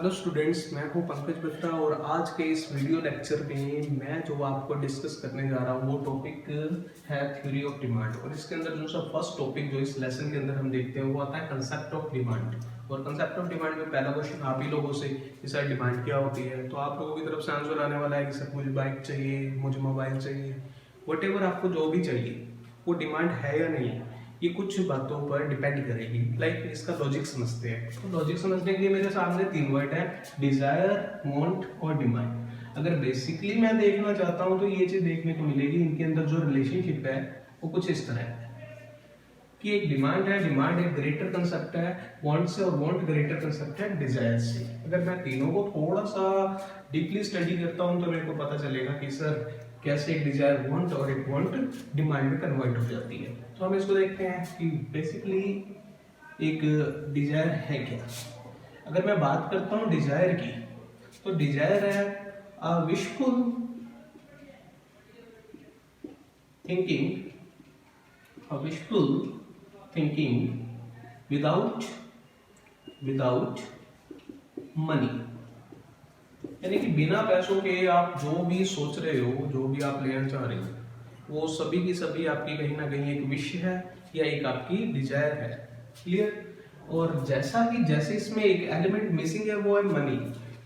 Hello students, मैं हूं पंकज बत्रा और आज के इस वीडियो लेक्चर में मैं जो आपको डिस्कस करने जा रहा हूं वो टॉपिक है थ्योरी ऑफ डिमांड। और इसके अंदर जो सा फर्स्ट टॉपिक जो इस लेसन के अंदर हम देखते हैं वो आता है कंसेप्ट ऑफ डिमांड। और कंसेप्ट ऑफ डिमांड में पहला क्वेश्चन आप ही लोगों से कि सर डिमांड क्या होती है, तो आप लोगों की तरफ से आंसर आने वाला है कि सर मुझे बाइक चाहिए, मुझे मोबाइल चाहिए, वट आपको जो भी चाहिए वो डिमांड है या नहीं है, ये कुछ बातों पर डिपेंड करेगी। लाइक इसका लॉजिक समझते हैं। तो लॉजिक समझने के लिए मेरे सामने तीन वर्ड है, डिजायर, वांट और डिमांड। अगर बेसिकली मैं देखना चाहता हूं तो ये चीज देखने को मिलेगी, इनके अंदर जो रिलेशनशिप है वो कुछ इस तरह है कि एक डिमांड है, डिमांड एक ग्रेटर कंसेप्ट है वांट से, और वांट ग्रेटर कंसेप्ट है डिजायर से। अगर मैं तीनों को थोड़ा सा डीपली स्टडी करता हूं तो मेरे को पता चलेगा कि सर कैसे एक डिजायर वांट और एक वांट डिमांड में कन्वर्ट हो जाती है। तो हम इसको देखते हैं कि बेसिकली एक डिजायर है क्या। अगर मैं बात करता हूं डिजायर की, तो डिजायर है अ विशफुल थिंकिंग विदाउट मनी। यानी कि बिना पैसों के आप जो भी सोच रहे हो, जो भी आप लेना चाह रहे हो, वो सभी की सभी आपकी कहीं ना कहीं एक विश है या एक आपकी डिजायर है। क्लियर। और जैसे इसमें एक एलिमेंट मिसिंग है वो है मनी।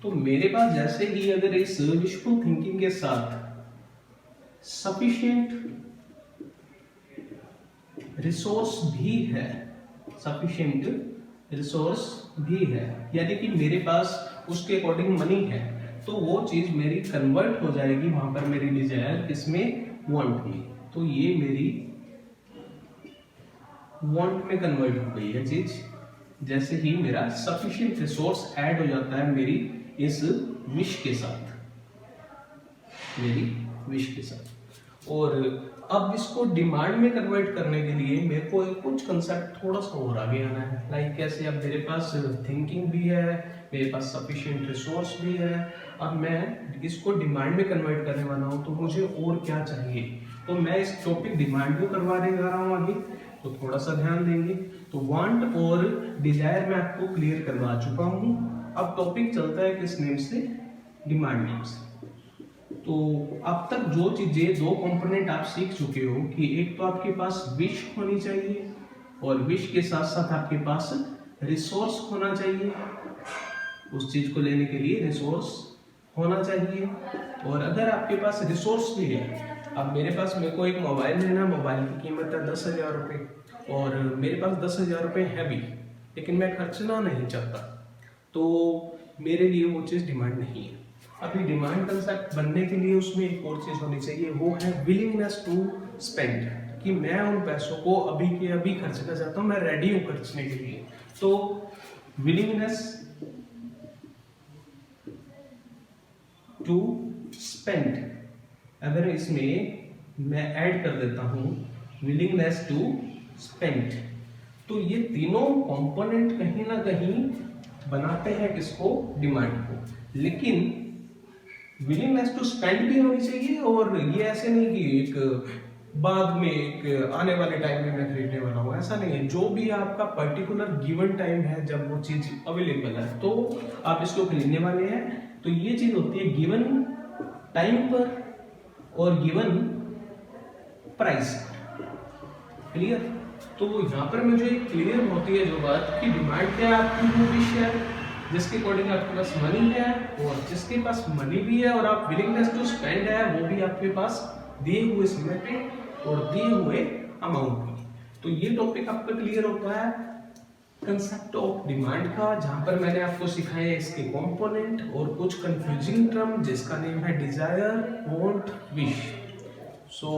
तो मेरे पास जैसे ही अगर इस विशफुल थिंकिंग के साथ सफिशिएंट रिसोर्स भी है, यानी कि मेरे पास उसके अकॉर्डिंग मनी है, तो वो चीज मेरी कन्वर्ट हो जाएगी वहां पर मेरी डिजायर इसमें वांट में। तो ये मेरी वांट में कन्वर्ट हो गई है चीज, जैसे ही मेरा सफिशिएंट रिसोर्स ऐड हो जाता है मेरी इस विश के साथ, और अब इसको डिमांड में कन्वर्ट करने के लिए मेरे को कुछ कंसेप्ट थोड़ा सा और आगे आना है। लाइक कैसे, अब मेरे पास थिंकिंग भी है, मेरे पास सफिशिएंट रिसोर्स भी है, अब मैं इसको डिमांड में कन्वर्ट करने वाला हूँ, तो मुझे और क्या चाहिए। तो मैं इस टॉपिक डिमांड को करवाने जा रहा हूँ आगे, तो थोड़ा सा ध्यान देंगे। तो वांट और डिजायर मैं आपको क्लियर करवा चुका हूँ। अब टॉपिक चलता है किस नेम से, डिमांड नेम से। तो अब तक जो चीजें, दो कंपोनेंट आप सीख चुके हो कि एक तो आपके पास विश होनी चाहिए और विश के साथ साथ आपके पास रिसोर्स होना चाहिए, उस चीज को लेने के लिए रिसोर्स होना चाहिए। और अगर आपके पास रिसोर्स भी है, अब मेरे को एक मोबाइल लेना, मोबाइल की कीमत है 10,000 रुपये और मेरे पास 10,000 रुपये है भी, लेकिन मैं खर्चना नहीं चाहता, तो मेरे लिए वो चीज़ डिमांड नहीं है। अभी डिमांड कंसेप्ट बनने के लिए उसमें एक और चीज़ होनी चाहिए, वो है विलिंगनेस टू स्पेंड, कि मैं उन पैसों को अभी के अभी खर्चना चाहता हूँ, मैं रेडी हूँ खर्चने के लिए। तो विलिंगनेस टू स्पेंड, अगर इसमें मैं ऐड कर देता हूं विलिंगनेस टू स्पेंड, तो ये तीनों कंपोनेंट कहीं ना कहीं बनाते हैं किसको, डिमांड को। लेकिन विलिंगनेस टू स्पेंड भी होनी चाहिए, और ये ऐसे नहीं कि एक बाद में एक आने वाले टाइम में मैं खरीदने वाला हूँ, ऐसा नहीं है। जो भी आपका पर्टिकुलर गिवन टाइम है जब वो चीज अवेलेबल है तो आप इसको खरीदने वाले हैं, तो ये चीज होती है गिवन टाइम पर और गिवन प्राइस। क्लियर। तो यहाँ पर मुझे क्लियर होती है जो बात कि डिमांड क्या है आपकी, वो विश है जिसके अकॉर्डिंग आपके पास मनी है, और जिसके पास मनी भी है और आप विलिंगनेस टू स्पेंड है वो भी आपके पास दिए हुए समय पे और दिए हुए अमाउंट में। तो ये टॉपिक आपका क्लियर होता है कंसेप्ट ऑफ डिमांड का, जहां पर मैंने आपको सिखाया है इसके कंपोनेंट और कुछ कंफ्यूजिंग टर्म जिसका नेम है डिजायर, वांट, विश। सो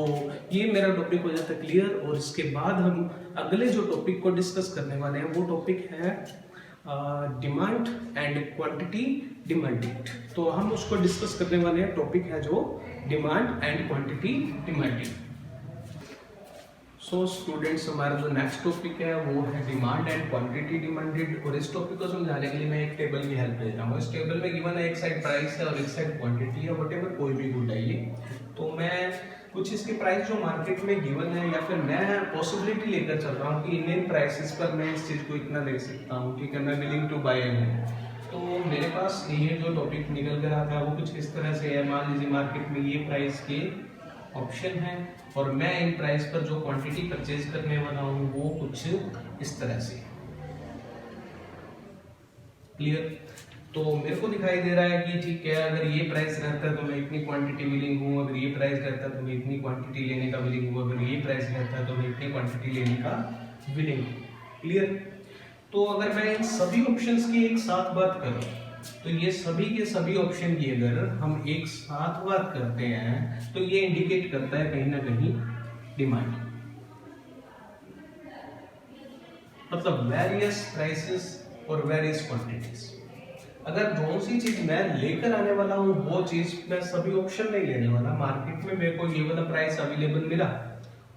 ये मेरा टॉपिक हो जाता है क्लियर। और इसके बाद हम अगले जो टॉपिक को डिस्कस करने वाले हैं वो टॉपिक है डिमांड एंड क्वांटिटी डिमांडेड। तो हम उसको डिस्कस करने वाले हैं, टॉपिक है जो demand and quantity demanded. So students, हमारा जो नेक्स्ट टॉपिक है वो है डिमांड एंड क्वांटिटी डिमांडेड। और इस टॉपिक को समझाने के लिए मैं एक टेबल की हेल्प ले रहा हूँ। इस टेबल में गिवन है एक साइड प्राइस है और एक साइड क्वांटिटी है, वटेवर कोई भी गुड है ये। तो मैं कुछ इसके प्राइस जो मार्केट में गिवन है, या फिर मैं पॉसिबिलिटी लेकर चल रहा हूँ कि इंडियन प्राइसेस पर मैं इस चीज को इतना ले सकता हूँ, ठीक है, मैं विलिंग टू बाय हूँ। तो मेरे पास ये जो टॉपिक निकल कर आता है वो कुछ इस तरह से है। मान लीजिए मार्केट में ये प्राइस के ऑप्शन है और मैं इन प्राइस पर जो क्वांटिटी परचेज करने वाला हूँ वो कुछ इस तरह से। क्लियर? तो मेरे को दिखाई दे रहा है कि ठीक है, अगर ये प्राइस रहता है तो मैं इतनी क्वांटिटी विलिंग हूँ, अगर ये प्राइस रहता है तो मैं इतनी क्वांटिटी लेने का विलिंग हूँ, अगर ये प्राइस रहता है तो मैं इतनी क्वांटिटी लेने का विलिंग हूँ। क्लियर? तो अगर मैं इन सभी ऑप्शंस की एक साथ बात करूं तो ये सभी के सभी ऑप्शन की अगर हम एक साथ बात करते हैं तो ये इंडिकेट करता है कहीं ना कहीं डिमांड, मतलब वेरियस प्राइसेस और वेरियस क्वांटिटीज। अगर जो सी चीज मैं लेकर आने वाला हूं वो चीज मैं सभी ऑप्शन नहीं लेने वाला। मार्केट में मेरे को ये वाला प्राइस अवेलेबल मिला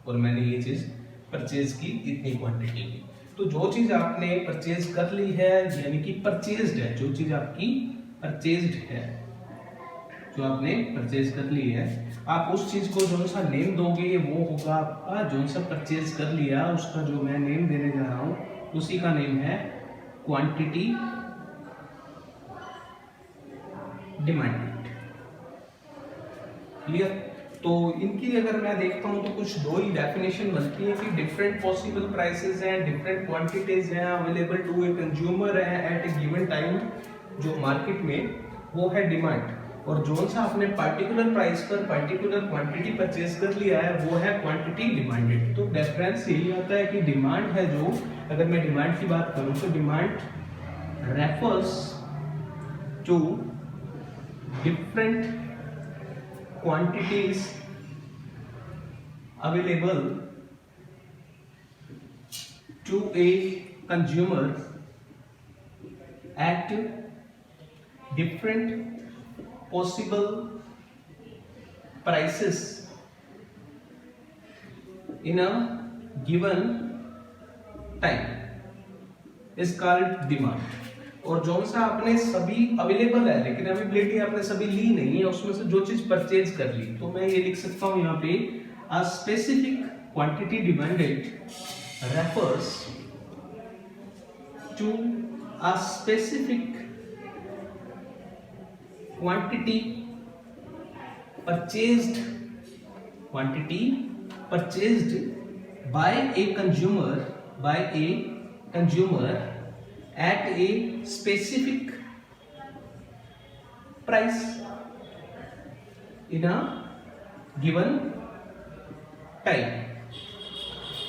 और मैंने ये चीज परचेज की, इतनी क्वांटिटी की। तो जो चीज आपने परचेज कर ली है यानी कि परचेज्ड है, जो चीज आपकी परचेज्ड है, जो आपने परचेज कर ली है, आप उस चीज को जो सा नेम दोगे वो होगा आपका जो सा परचेज कर लिया उसका जो मैं नेम देने जा रहा हूं उसी का नेम है क्वांटिटी डिमांडेड। क्लियर? तो इनकी अगर मैं देखता हूं तो कुछ दो ही डेफिनेशन बनती है कि डिफरेंट पॉसिबल प्राइसेस हैं, डिफरेंट क्वांटिटीज हैं अवेलेबल टू ए कंज्यूमर है एट ए गिवन टाइम। जो मार्केट में वो है डिमांड, और जो सा आपने पार्टिकुलर प्राइस पर पार्टिकुलर क्वांटिटी परचेज कर लिया है वो है क्वांटिटी डिमांडेड। तो डिफरेंस यही आता है कि डिमांड है जो, अगर मैं डिमांड की बात करूं तो demand refers to different quantities available to a consumer at different possible prices in a given time is called demand। और जो सा आपने सभी अवेलेबल है लेकिन अवेलेबिलिटी आपने सभी ली नहीं है, उसमें से जो चीज परचेज कर ली, तो मैं ये लिख सकता हूं यहाँ पे a specific quantity demanded refers to a specific quantity purchased by a consumer at a specific price in a given time।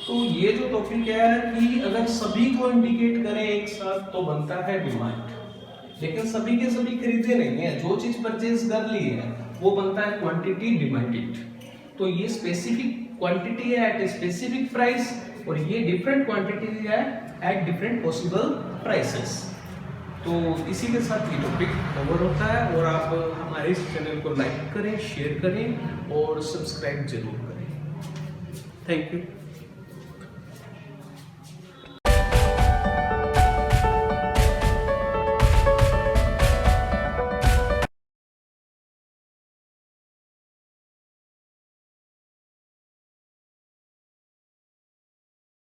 तो ये जो टॉपिक है कि अगर सभी को इंडिकेट करें एक साथ तो बनता है डिमांड, लेकिन सभी के सभी खरीदे नहीं है, जो चीज परचेज कर ली है वो बनता है क्वांटिटी डिमांडेड। तो ये स्पेसिफिक क्वांटिटी है एट ए स्पेसिफिक प्राइस और ये डिफरेंट क्वांटिटी है एट डिफरेंट पॉसिबल प्राइसेस। तो इसी के साथ ये टॉपिक कवर होता है और आप हमारे इस चैनल को लाइक करें, शेयर करें और सब्सक्राइब जरूर करें। Thank you.